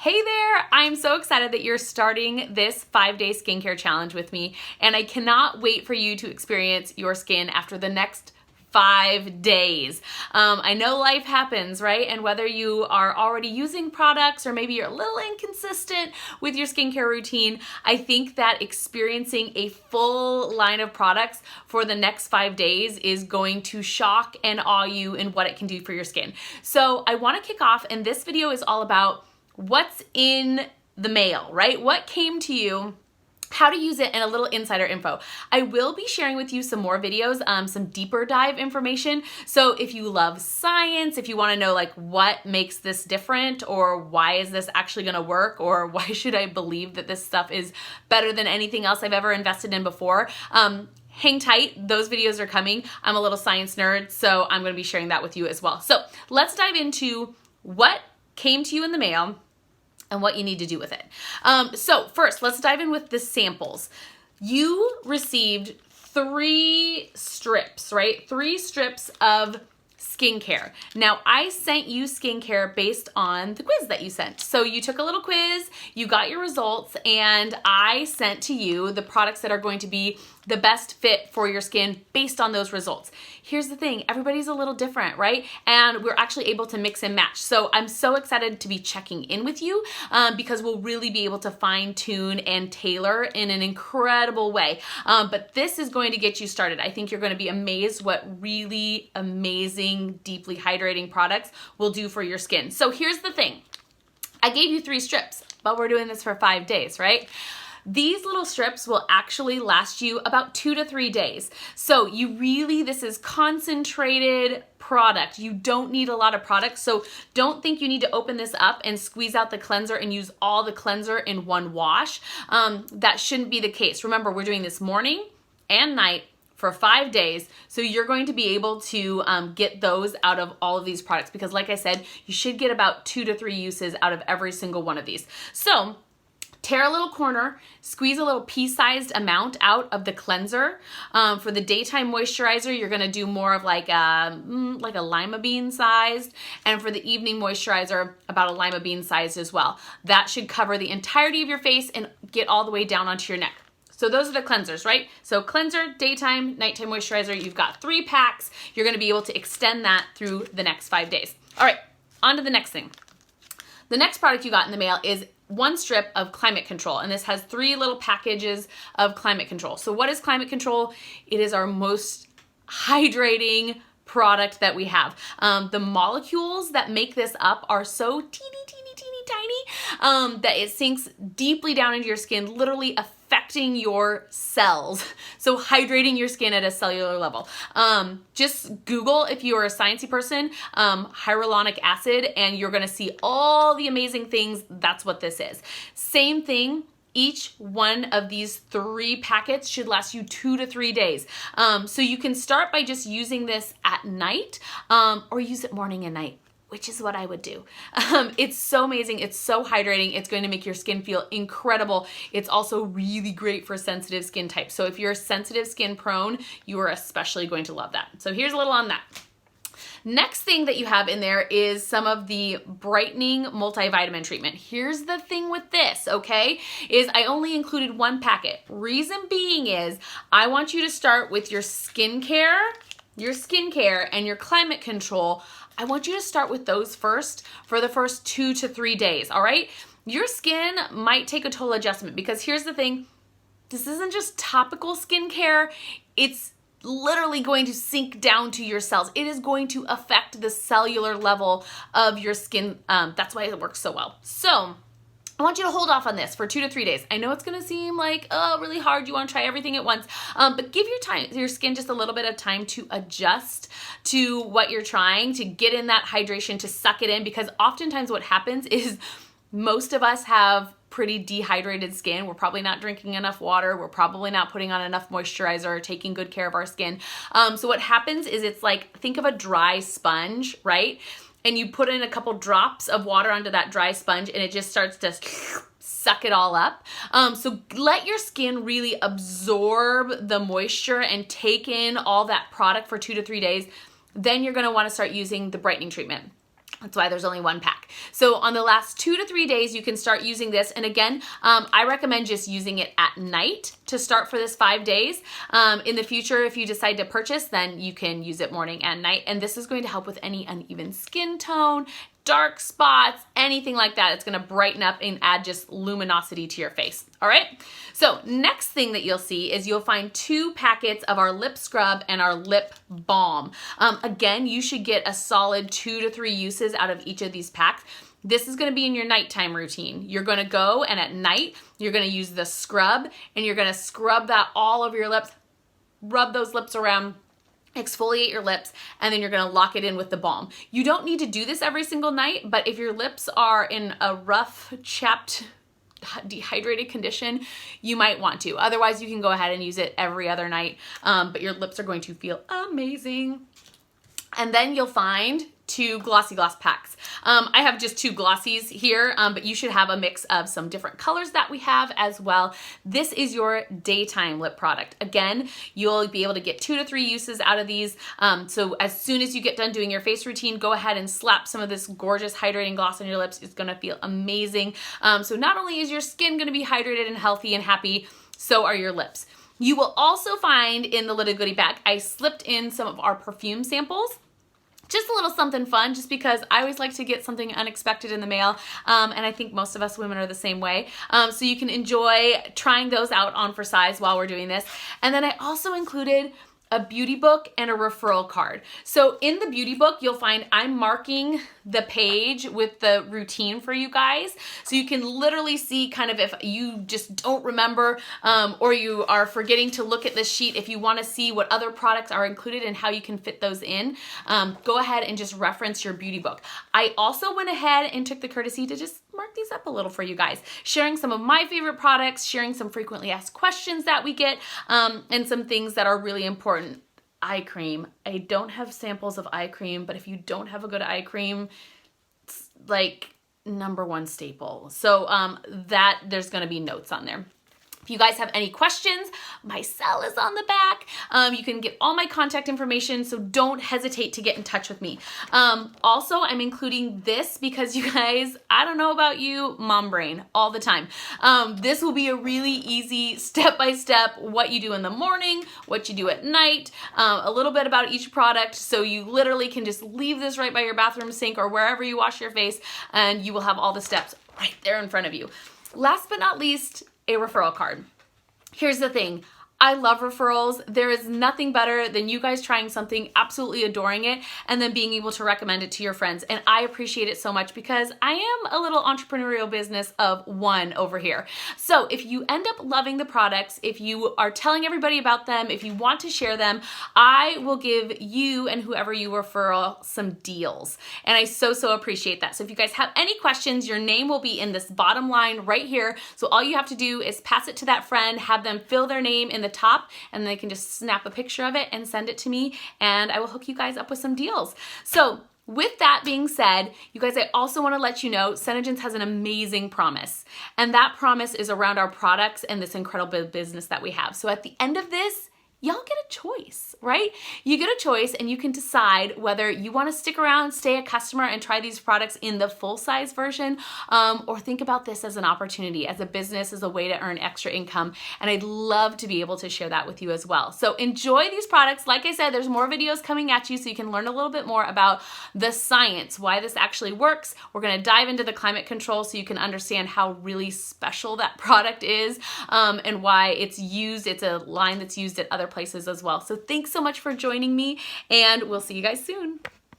Hey there! I'm so excited that you're starting this 5-day skincare challenge with me, and I cannot wait for you to experience your skin after the next 5 days. I know life happens, right? And whether you are already using products or maybe you're a little inconsistent with your skincare routine, I think that experiencing a full line of products for the next 5 days is going to shock and awe you in what it can do for your skin. So I want to kick off, and this video is all about what's in the mail, right? What came to you, how to use it, and a little insider info. I will be sharing with you some more videos, some deeper dive information. So if you love science, if you want to know like what makes this different, or why is this actually going to work, or why should I believe that this stuff is better than anything else I've ever invested in before, hang tight, those videos are coming. I'm a little science nerd, so I'm going to be sharing that with you as well. So let's dive into what came to you in the mail and what you need to do with it. So first, let's dive in with the samples. You received 3 strips, right? 3 strips of skincare. Now, I sent you skincare based on the quiz that you sent. So you took a little quiz, you got your results, and I sent to you the products that are going to be the best fit for your skin based on those results. Here's the thing, everybody's a little different, right? And we're actually able to mix and match. So I'm so excited to be checking in with you because we'll really be able to fine tune and tailor in an incredible way. But this is going to get you started. I think you're going to be amazed what really amazing, deeply hydrating products will do for your skin. So here's the thing. I gave you 3 strips, but we're doing this for 5 days, right? These little strips will actually last you about 2 to 3 days. So this is concentrated product. You don't need a lot of product. So don't think you need to open this up and squeeze out the cleanser and use all the cleanser in one wash. That shouldn't be the case. Remember, we're doing this morning and night for 5 days. So you're going to be able to get those out of all of these products because like I said, you should get about 2 to 3 uses out of every single one of these. So tear a little corner, squeeze a little pea-sized amount out of the cleanser. For the daytime moisturizer, you're gonna do more of like a lima bean sized, and for the evening moisturizer, about a lima bean sized as well. That should cover the entirety of your face and get all the way down onto your neck. So those are the cleansers, right? So cleanser, daytime, nighttime moisturizer, you've got 3 packs. You're gonna be able to extend that through the next 5 days. All right, on to the next thing. The next product you got in the mail is 1 strip of Climate Control, and this has 3 little packages of Climate Control. So what is Climate Control? It is our most hydrating product that we have. The molecules that make this up are so teeny tiny that it sinks deeply down into your skin, literally affecting your cells. So hydrating your skin at a cellular level. Just Google, if you are a sciencey person, hyaluronic acid, and you're gonna see all the amazing things. That's what this is. Same thing. Each one of these 3 packets should last you 2 to 3 days. So you can start by just using this at night or use it morning and night, which is what I would do. It's so amazing. It's so hydrating. It's going to make your skin feel incredible. It's also really great for sensitive skin types. So if you're sensitive skin prone, you are especially going to love that. So here's a little on that. Next thing that you have in there is some of the Brightening multivitamin treatment. Here's the thing with this, okay, is I only included 1 packet. Reason being is I want you to start with your skincare and your Climate Control. I want you to start with those first for the first 2 to 3 days, all right? Your skin might take a total adjustment because here's the thing, this isn't just topical skincare, it's literally going to sink down to your cells. It is going to affect the cellular level of your skin. That's why it works so well. So I want you to hold off on this for 2 to 3 days. I know it's gonna seem like, oh, really hard. You wanna try everything at once, but give your skin just a little bit of time to adjust to what you're trying, to get in that hydration, to suck it in, because oftentimes what happens is most of us have pretty dehydrated skin. We're probably not drinking enough water. We're probably not putting on enough moisturizer or taking good care of our skin. So what happens is it's like, think of a dry sponge, right? And you put in a couple drops of water onto that dry sponge and it just starts to suck it all up. So let your skin really absorb the moisture and take in all that product for 2 to 3 days. Then you're gonna wanna start using the brightening treatment. That's why there's only one pack. So on the last 2 to 3 days, you can start using this. And again, I recommend just using it at night to start for this 5 days. In the future, if you decide to purchase, then you can use it morning and night. And this is going to help with any uneven skin tone, dark spots, anything like that. It's gonna brighten up and add just luminosity to your face, all right? So next thing that you'll see is you'll find 2 packets of our lip scrub and our lip balm. Again, you should get a solid 2 to 3 uses out of each of these packs. This is gonna be in your nighttime routine. You're gonna go and at night, you're gonna use the scrub and you're gonna scrub that all over your lips, rub those lips around, exfoliate your lips, and then you're gonna lock it in with the balm. You don't need to do this every single night, but if your lips are in a rough, chapped, dehydrated condition, you might want to. Otherwise, you can go ahead and use it every other night, but your lips are going to feel amazing. And then you'll find 2 Glossy Gloss packs. I have just 2 glossies here, but you should have a mix of some different colors that we have as well. This is your daytime lip product. Again, you'll be able to get 2 to 3 uses out of these. So as soon as you get done doing your face routine, go ahead and slap some of this gorgeous hydrating gloss on your lips. It's gonna feel amazing. So not only is your skin gonna be hydrated and healthy and happy, so are your lips. You will also find in the little goodie bag, I slipped in some of our perfume samples. Just a little something fun, just because I always like to get something unexpected in the mail, and I think most of us women are the same way. So you can enjoy trying those out on for size while we're doing this. And then I also included a beauty book and a referral card. So in the beauty book, you'll find I'm marking the page with the routine for you guys. So you can literally see kind of if you just don't remember or you are forgetting to look at this sheet, if you want to see what other products are included and how you can fit those in, go ahead and just reference your beauty book. I also went ahead and took the courtesy to just mark these up a little for you guys, sharing some of my favorite products, sharing some frequently asked questions that we get, and some things that are really important. Eye cream. I don't have samples of eye cream, but if you don't have a good eye cream, it's like #1 staple. So that there's going to be notes on there. If you guys have any questions, my cell is on the back. You can get all my contact information, so don't hesitate to get in touch with me. Also, I'm including this because you guys, I don't know about you, mom brain all the time. This will be a really easy step-by-step what you do in the morning, what you do at night, a little bit about each product, so you literally can just leave this right by your bathroom sink or wherever you wash your face, and you will have all the steps right there in front of you. Last but not least, a referral card. Here's the thing. I love referrals. There is nothing better than you guys trying something, absolutely adoring it, and then being able to recommend it to your friends. And I appreciate it so much because I am a little entrepreneurial business of one over here. So if you end up loving the products, if you are telling everybody about them, if you want to share them, I will give you and whoever you refer some deals. And I so appreciate that. So if you guys have any questions, your name will be in this bottom line right here. So all you have to do is pass it to that friend, have them fill their name in the top, and they can just snap a picture of it and send it to me, and I will hook you guys up with some deals. So with that being said, you guys, I also want to let you know Senegence has an amazing promise, and that promise is around our products and this incredible business that we have. So at the end of this, y'all get a choice, right? You get a choice and you can decide whether you want to stick around, stay a customer, and try these products in the full-size version, or think about this as an opportunity, as a business, as a way to earn extra income. And I'd love to be able to share that with you as well. So enjoy these products. Like I said, there's more videos coming at you so you can learn a little bit more about the science, why this actually works. We're going to dive into the climate control so you can understand how really special that product is, and why it's used. It's a line that's used at other places as well. So thanks so much for joining me, and we'll see you guys soon.